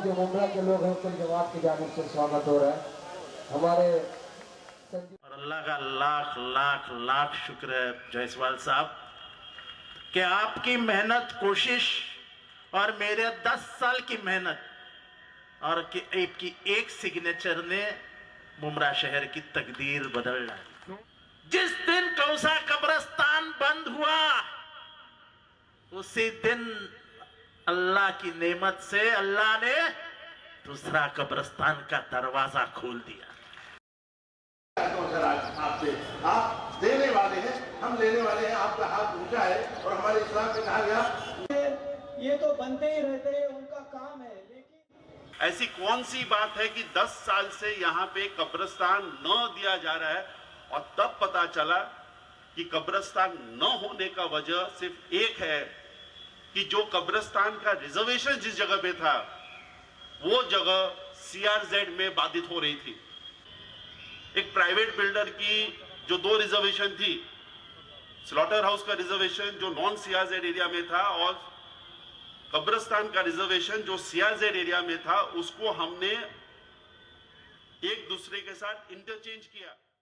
जो मुमरा के लोग हैं कुल जमात की जानिब से स्वागत हो रहा है। हमारे और अल्लाह का लाख लाख लाख शुक्र है जायसवाल साहब कि आपकी मेहनत, कोशिश और मेरे 10 साल की मेहनत और आपकी एक सिग्नेचर ने मुमरा शहर की तकदीर बदल डाली। जिस दिन कौसा कब्रिस्तान बंद हुआ उसी दिन अल्लाह की नेमत से अल्लाह ने दूसरा कब्रिस्तान का दरवाजा खोल दिया। आप देने वाले हैं, हम लेने वाले हैं। आपका हाथ ऊंचा है और हमारे इस्लाम में कहा गया ये तो बनते ही रहते हैं, उनका काम है। लेकिन ऐसी कौन सी बात है कि 10 साल से यहाँ पे कब्रिस्तान न दिया जा रहा है और तब पता चला कि कब्रिस्तान न होने का वजह सिर्फ एक है कि जो कब्रिस्तान का रिजर्वेशन जिस जगह पे था वो जगह सीआरजेड में बाधित हो रही थी। एक प्राइवेट बिल्डर की जो 2 रिजर्वेशन थी, स्लॉटर हाउस का रिजर्वेशन जो नॉन सीआरजेड एरिया में था और कब्रिस्तान का रिजर्वेशन जो सीआरजेड एरिया में था, उसको हमने एक दूसरे के साथ इंटरचेंज किया।